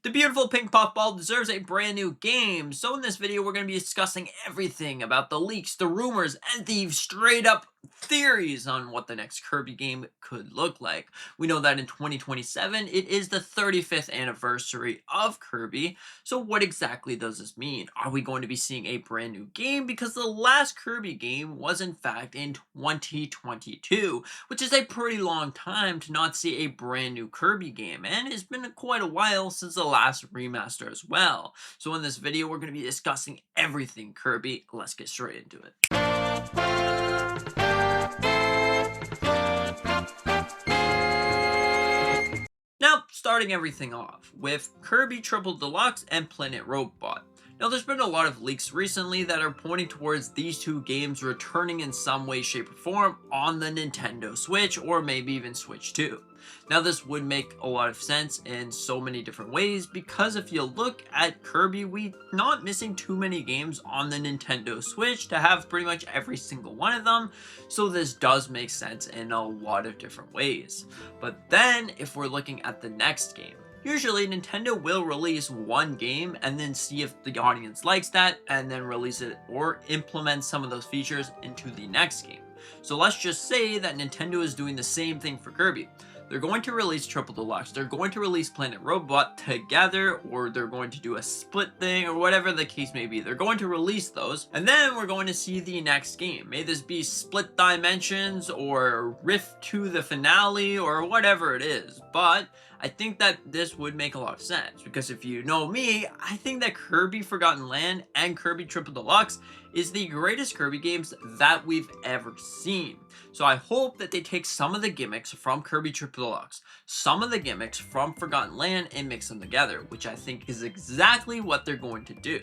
The beautiful pink puffball deserves a brand new game, so in this video we're going to be discussing everything about the leaks, the rumors, and the straight up theories on what the next Kirby game could look like. We know that in 2027 it is the 35th anniversary of Kirby, so what exactly does this mean? Are we going to be seeing a brand new game? Because the last Kirby game was in fact in 2022, which is a pretty long time to not see a brand new Kirby game, and it's been quite a while since the last remaster as well. So in this video we're going to be discussing everything Kirby. Let's get straight into it. Now, starting everything off with Kirby Triple Deluxe and Planet Robot. Now, there's been a lot of leaks recently that are pointing towards these two games returning in some way, shape, or form on the Nintendo Switch, or maybe even Switch 2. Now, this would make a lot of sense in so many different ways, because if you look at Kirby, we're not missing too many games on the Nintendo Switch to have pretty much every single one of them, so this does make sense in a lot of different ways. But then, if we're looking at the next game, usually Nintendo will release one game and then see if the audience likes that and then release it or implement some of those features into the next game. So let's just say that Nintendo is doing the same thing for Kirby. They're going to release Triple Deluxe, they're going to release Planet Robot together, or they're going to do a split thing, or whatever the case may be. They're going to release those, and then we're going to see the next game. May this be Split Dimensions, or Rift to the Finale, or whatever it is, but I think that this would make a lot of sense, because if you know me, I think that Kirby Forgotten Land and Kirby Triple Deluxe is the greatest Kirby games that we've ever seen. So I hope that they take some of the gimmicks from Kirby Triple Deluxe, some of the gimmicks from Forgotten Land, and mix them together, which I think is exactly what they're going to do.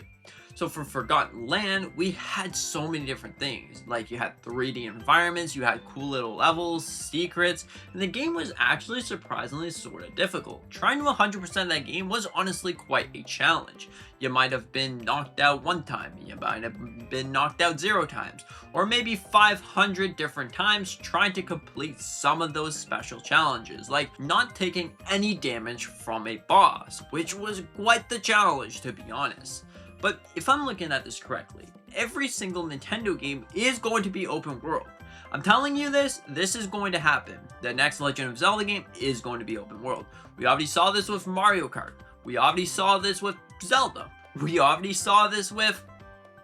So for Forgotten Land, we had so many different things. Like, you had 3D environments, you had cool little levels, secrets, and the game was actually surprisingly sort of difficult. Trying to 100% that game was honestly quite a challenge. You might have been knocked out one time, you might have been knocked out 0 times, or maybe 500 different times trying to complete some of those special challenges, like not taking any damage from a boss, which was quite the challenge, to be honest. But if I'm looking at this correctly, every single Nintendo game is going to be open world. I'm telling you this is going to happen. The next Legend of Zelda game is going to be open world. We already saw this with Mario Kart. We already saw this with Zelda. We already saw this with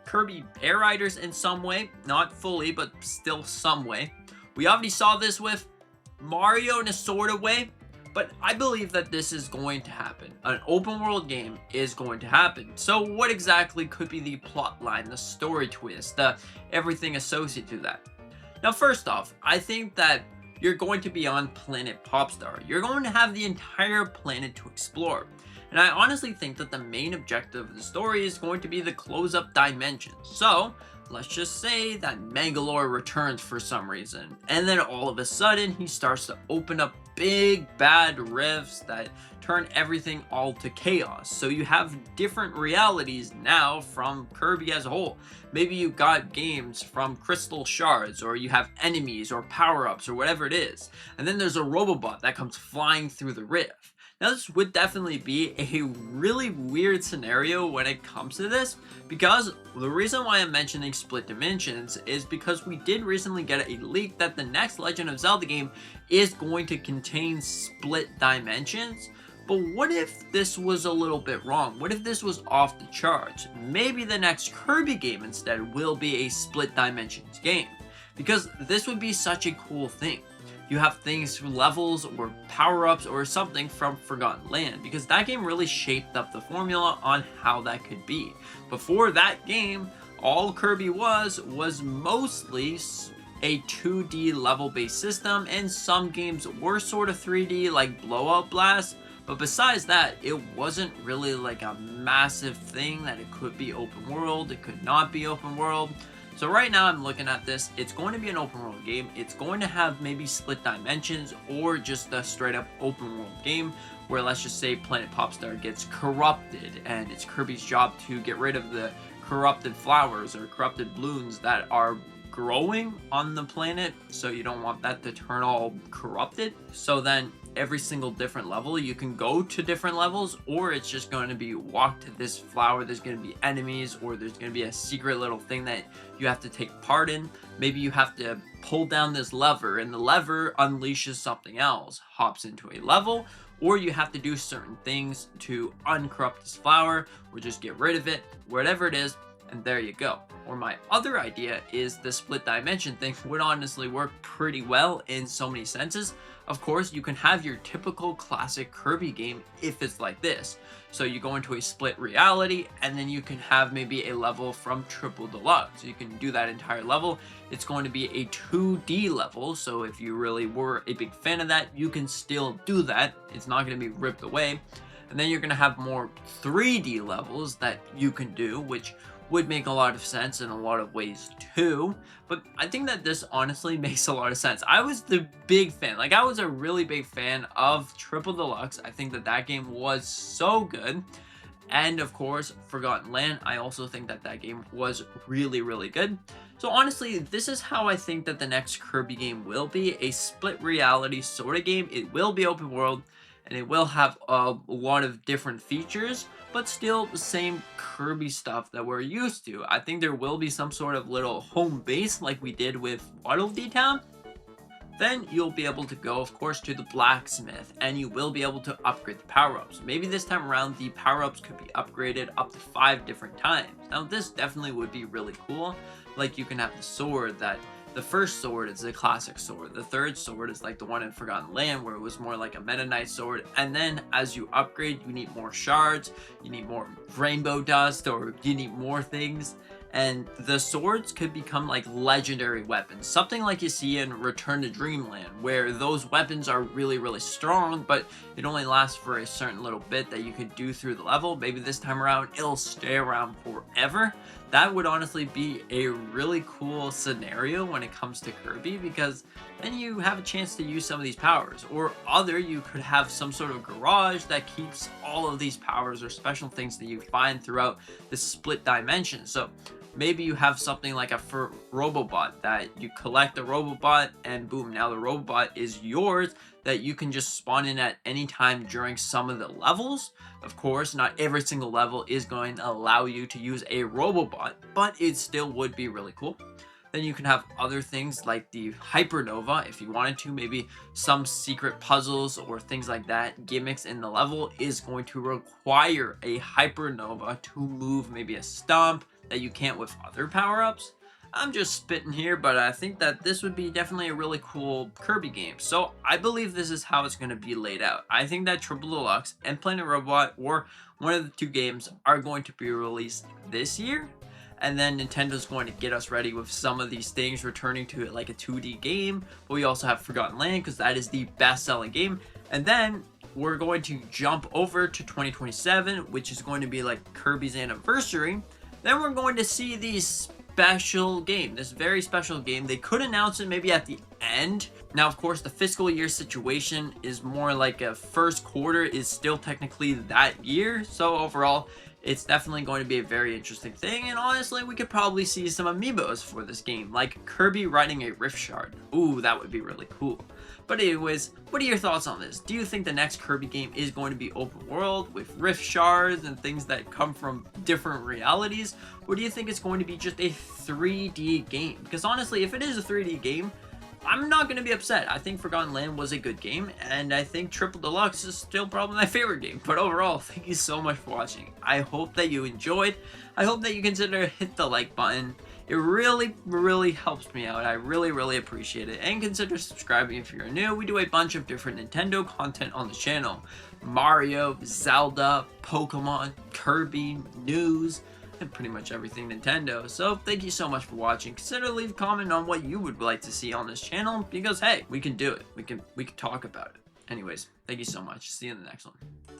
Kirby Air Riders in some way. Not fully, but still some way. We already saw this with Mario in a sort of way. But I believe that this is going to happen. An open world game is going to happen. So what exactly could be the plot line, the story twist, the everything associated to that? Now, first off, I think that you're going to be on Planet Popstar. You're going to have the entire planet to explore. And I honestly think that the main objective of the story is going to be the close-up dimensions. So let's just say that Mangalore returns for some reason, and then all of a sudden he starts to open up big bad rifts that turn everything all to chaos. So you have different realities now from Kirby as a whole. Maybe you got games from crystal shards, or you have enemies or power-ups or whatever it is, and then there's a Robobot that comes flying through the rift. Now, this would definitely be a really weird scenario when it comes to this, because the reason why I'm mentioning split dimensions is because we did recently get a leak that the next Legend of Zelda game is going to contain split dimensions. But what if this was a little bit wrong? What if this was off the charts? Maybe the next Kirby game instead will be a split dimensions game, because this would be such a cool thing. You have things, levels, or power-ups, or something from Forgotten Land, because that game really shaped up the formula on how that could be. Before that game, all Kirby was mostly a 2D level-based system, and some games were sort of 3D, like Blowout Blast, but besides that, it wasn't really like a massive thing that it could be open world, it could not be open world. So right now I'm looking at this, it's going to be an open world game. It's going to have maybe split dimensions, or just a straight up open world game where, let's just say, Planet Popstar gets corrupted and it's Kirby's job to get rid of the corrupted flowers or corrupted balloons that are growing on the planet, so you don't want that to turn all corrupted. So then every single different level. You can go to different levels, or it's just going to be walk to this flower, there's going to be enemies, or there's going to be a secret little thing that you have to take part in. Maybe you have to pull down this lever, and the lever unleashes something else, hops into a level, or you have to do certain things to uncorrupt this flower, or just get rid of it, whatever it is, and there you go. Or my other idea is the split dimension thing would honestly work pretty well in so many senses. Of course, you can have your typical classic Kirby game if it's like this. So you go into a split reality, and then you can have maybe a level from Triple Deluxe. So you can do that entire level. It's going to be a 2D level, so if you really were a big fan of that, you can still do that. It's not going to be ripped away. And then you're going to have more 3D levels that you can do, which would make a lot of sense in a lot of ways too. But I think that this honestly makes a lot of sense. I was the big fan, like I was a really big fan of Triple Deluxe. I think that that game was so good. And of course, Forgotten Land, I also think that that game was really, really good. So honestly, this is how I think that the next Kirby game will be, a split reality sort of game. It will be open world, and it will have a lot of different features, but still the same Kirby stuff that we're used to. I think there will be some sort of little home base like we did with Waddle Dee Town. Then you'll be able to go, of course, to the blacksmith, and you will be able to upgrade the power-ups. Maybe this time around, the power-ups could be upgraded up to 5 different times. Now, this definitely would be really cool. Like, you can have the sword that the first sword is a classic sword. The third sword is like the one in Forgotten Land, where it was more like a Meta Knight sword. And then as you upgrade, you need more shards, you need more rainbow dust, or you need more things. And the swords could become like legendary weapons. Something like you see in Return to Dreamland, where those weapons are really, really strong, but it only lasts for a certain little bit that you could do through the level. Maybe this time around, it'll stay around forever. That would honestly be a really cool scenario when it comes to Kirby, because then you have a chance to use some of these powers. Or you could have some sort of garage that keeps all of these powers or special things that you find throughout the split dimension. So maybe you have something like a Robobot that you collect the Robobot, and boom, now the Robobot is yours, that you can just spawn in at any time during some of the levels. Of course, not every single level is going to allow you to use a Robobot, but it still would be really cool. Then you can have other things like the Hypernova if you wanted to. Maybe some secret puzzles or things like that, gimmicks in the level, is going to require a Hypernova to move maybe a stump that you can't with other power-ups. I'm just spitting here, but I think that this would be definitely a really cool Kirby game. So I believe this is how it's going to be laid out. I think that Triple Deluxe and Planet Robot, or one of the two games, are going to be released this year. And then Nintendo's going to get us ready with some of these things, returning to it like a 2D game. But we also have Forgotten Land, because that is the best-selling game. And then we're going to jump over to 2027, which is going to be like Kirby's anniversary. Then we're going to see these special game, this very special game. They could announce it maybe at the end. Now, of course, the fiscal year situation is more like a first quarter is still technically that year. So overall, it's definitely going to be a very interesting thing. And honestly, we could probably see some amiibos for this game, like Kirby riding a Rift Shard. Ooh, that would be really cool. But anyways, what are your thoughts on this? Do you think the next Kirby game is going to be open world with Rift Shards and things that come from different realities? Or do you think it's going to be just a 3D game? Because honestly, if it is a 3D game, I'm not going to be upset. I think Forgotten Land was a good game, and I think Triple Deluxe is still probably my favorite game. But overall, thank you so much for watching. I hope that you enjoyed. I hope that you consider hit the like button. It really, really helps me out. I really, really appreciate it. And consider subscribing if you're new. We do a bunch of different Nintendo content on the channel. Mario, Zelda, Pokemon, Kirby, news, and pretty much everything Nintendo. So thank you so much for watching. Consider leave a comment on what you would like to see on this channel, because hey, we can do it. We can talk about it. Anyways, thank you so much. See you in the next one.